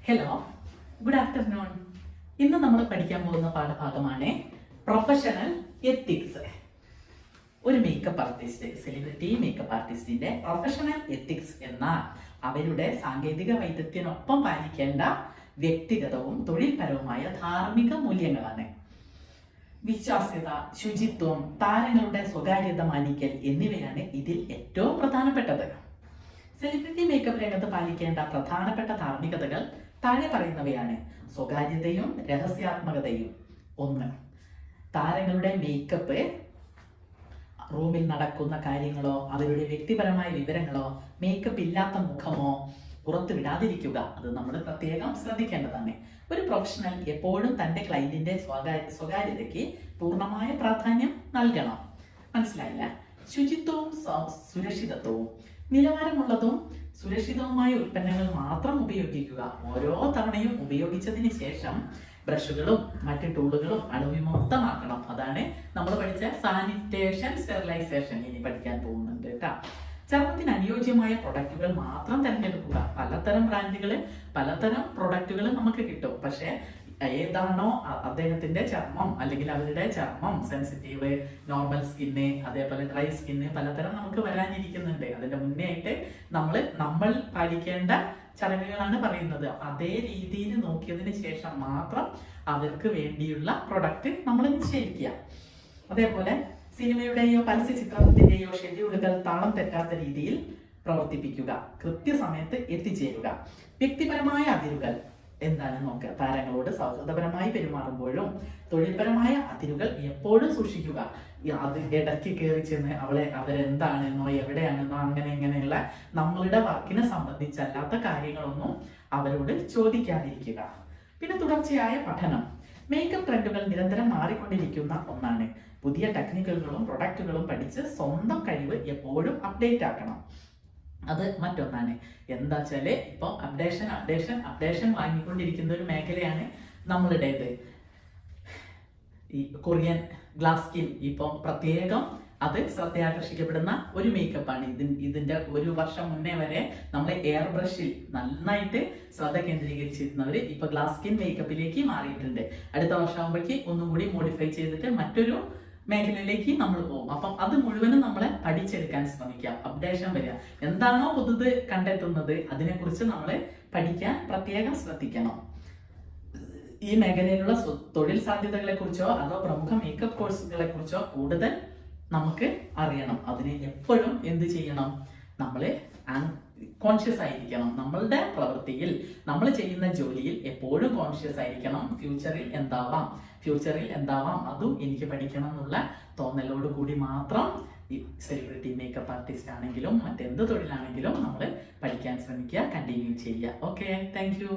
Hello, good afternoon. ഇന്ന് നമ്മൾ പഠിക്കാൻ പോകുന്ന പാഠഭാഗമാണ് പ്രൊഫഷണൽ എത്തിക്സ്. ഒരു മേക്കപ്പ് ആർട്ടിസ്റ്റ്, സെലിബ്രിറ്റി മേക്കപ്പ് ആർട്ടിസ്റ്റിന്റെ പ്രൊഫഷണൽ എത്തിക്സ് എന്ന അവരുടെ സാങ്കേതിക വൈദഗ്ധ്യത്തിനൊപ്പം പാലിക്കേണ്ട വ്യക്തിഗതവും തൊഴിൽപരവുമായ ധാർമ്മിക മൂല്യങ്ങളാണ്. വിശ്വാസ്യത, ശുചിത്വം, താരങ്ങളുടെ സ്വകാര്യത മാനിക്കൽ എന്നിവയാണ് ഇതിൽ ഏറ്റവും പ്രധാനപ്പെട്ടത്. സെലിബ്രിറ്റി മേക്കപ്പ് രംഗത്ത് പാലിക്കേണ്ട പ്രധാനപ്പെട്ട ധാർമ്മികതകൾ താഴെ പറയുന്നവയാണ്. സ്വകാര്യതയും രഹസ്യാത്മകതയും. 1. താരങ്ങളുടെ മേക്കപ്പ് റൂമിൽ നടക്കുന്ന കാര്യങ്ങളോ അവരുടെ വ്യക്തിപരമായ വിവരങ്ങളോ മേക്കപ്പ് ഇല്ലാത്ത മുഖമോ പുറത്തു വിടാതിരിക്കുക. അത് നമ്മൾ പ്രത്യേകം ശ്രദ്ധിക്കേണ്ടതാണ്. ഒരു പ്രൊഫഷണൽ എപ്പോഴും തന്റെ ക്ലയന്റിന്റെ സ്വകാര്യതയ്ക്ക് പൂർണ്ണമായ പ്രാധാന്യം നൽകണം. മനസ്സിലായില്ല? ശുചിത്വവും സുരക്ഷിതത്വവും. നിലവാരമുള്ളതും സുരക്ഷിതവുമായ ഉൽപ്പന്നങ്ങൾ മാത്രം ഉപയോഗിക്കുക. ഓരോ തവണയും ഉപയോഗിച്ചതിന് ശേഷം ബ്രഷുകളും മറ്റ് ടൂളുകളും അണുവിമുക്തമാക്കണം. അതാണ് നമ്മൾ പഠിച്ച സാനിറ്റേഷൻ, സ്റ്റെറിലൈസേഷൻ. ഇനി പഠിക്കാൻ പോകുന്നുണ്ട് കേട്ടോ. ചർമ്മത്തിന് അനുയോജ്യമായ പ്രൊഡക്റ്റുകൾ മാത്രം തിരഞ്ഞെടുക്കുക. പലതരം ബ്രാൻഡുകള്, പലതരം പ്രൊഡക്റ്റുകൾ നമുക്ക് കിട്ടും. പക്ഷെ ഏതാണോ അദ്ദേഹത്തിന്റെ ചർമ്മം അല്ലെങ്കിൽ അവരുടെ ചർമ്മം, സെൻസിറ്റീവ്, നോർമൽ സ്കിന്ന്, അതേപോലെ ഡ്രൈ സ്കിന്ന്, പലതരം നമുക്ക് വരാനിരിക്കുന്നുണ്ട്. അതിന്റെ മുന്നേ ആയിട്ട് നമ്മൾ പാലിക്കേണ്ട ചടങ്ങുകളാണ് പറയുന്നത്. അതേ രീതിയിൽ നോക്കിയതിന് ശേഷം മാത്രം അവർക്ക് വേണ്ടിയുള്ള പ്രൊഡക്റ്റ് നമ്മൾ നിശ്ചയിക്കുക. അതേപോലെ സിനിമയുടെയോ പരസ്യ ചിത്രത്തിന്റെയോ ഷെഡ്യൂളുകൾ താളം തെറ്റാത്ത രീതിയിൽ പ്രവർത്തിപ്പിക്കുക. കൃത്യസമയത്ത് എത്തിച്ചേരുക. വ്യക്തിപരമായ അതിരുകൾ എന്താണ് നോക്കുക. താരങ്ങളോട് സൗഹൃദപരമായി പെരുമാറുമ്പോഴും തൊഴിൽപരമായ അതിരുകൾ എപ്പോഴും സൂക്ഷിക്കുക. അത് ഇടയ്ക്ക് കയറി ചെന്ന് അവരെന്താണെന്നോ എവിടെയാണെന്നോ ഇങ്ങനെയുള്ള നമ്മളുടെ വർക്കിനെ സംബന്ധിച്ചല്ലാത്ത കാര്യങ്ങളൊന്നും അവരോട് ചോദിക്കാതിരിക്കുക. പിന്നെ തുടർച്ചയായ പഠനം. മേക്കപ്പ് ട്രെൻഡുകൾ നിരന്തരം മാറിക്കൊണ്ടിരിക്കുന്ന ഒന്നാണ്. പുതിയ ടെക്നിക്കുകളും പ്രൊഡക്റ്റുകളും പഠിച്ച് സ്വന്തം കഴിവ് എപ്പോഴും അപ്ഡേറ്റ് ആക്കണം. അത് മറ്റൊന്നാണ്. എന്താ വെച്ചാല് ഇപ്പൊ അപ്ഡേഷൻ വാങ്ങിക്കൊണ്ടിരിക്കുന്ന ഒരു മേഖലയാണ് നമ്മളുടേത്. ഈ കൊറിയൻ ഗ്ലാസ് സ്കിൻ ഇപ്പം പ്രത്യേകം അത് ശ്രദ്ധയാകർഷിക്കപ്പെടുന്ന ഒരു മേക്കപ്പാണ്. ഇതിന്റെ ഒരു വർഷം മുന്നേ വരെ നമ്മൾ എയർ ബ്രഷിൽ നന്നായിട്ട് ശ്രദ്ധ കേന്ദ്രീകരിച്ചിരുന്നവര് ഇപ്പൊ ഗ്ലാസ് സ്കിൻ മേക്കപ്പിലേക്ക് മാറിയിട്ടുണ്ട്. അടുത്ത വർഷം ആകുമ്പോഴേക്ക് ഒന്നും കൂടി മോഡിഫൈ ചെയ്തിട്ട് മറ്റൊരു മേഖലയിലേക്ക് നമ്മൾ പോകും. അപ്പം അത് മുഴുവനും നമ്മളെ പഠിച്ചെടുക്കാൻ ശ്രമിക്കാം. അപ്ഡേഷൻ വരിക. എന്താണോ പുതുത് കണ്ടെത്തുന്നത് അതിനെക്കുറിച്ച് നമ്മൾ പഠിക്കാൻ പ്രത്യേകം ശ്രദ്ധിക്കണം. ഈ മേഖലയിലുള്ള തൊഴിൽ സാധ്യതകളെ കുറിച്ചോ അതോ പ്രമുഖ മേക്കപ്പ് കോഴ്സുകളെ കുറിച്ചോ കൂടുതൽ നമുക്ക് അറിയണം. അതിന് എപ്പോഴും എന്ത് ചെയ്യണം? നമ്മള് കോൺഷ്യസ് ആയിരിക്കണം. നമ്മളുടെ പ്രവൃത്തിയിൽ, നമ്മൾ ചെയ്യുന്ന ജോലിയിൽ എപ്പോഴും കോൺഷ്യസ് ആയിരിക്കണം. ഫ്യൂച്ചറിൽ എന്താവാം അതും എനിക്ക് പഠിക്കണം എന്നുള്ള തോന്നലോട് കൂടി മാത്രം ഈ സെലിബ്രിറ്റി മേക്കപ്പ് ആർട്ടിസ്റ്റ് ആണെങ്കിലും മറ്റെന്ത് തൊഴിലാണെങ്കിലും നമ്മൾ പഠിക്കാൻ ശ്രമിക്കുക, കണ്ടിന്യൂ ചെയ്യുക. Okay, thank you.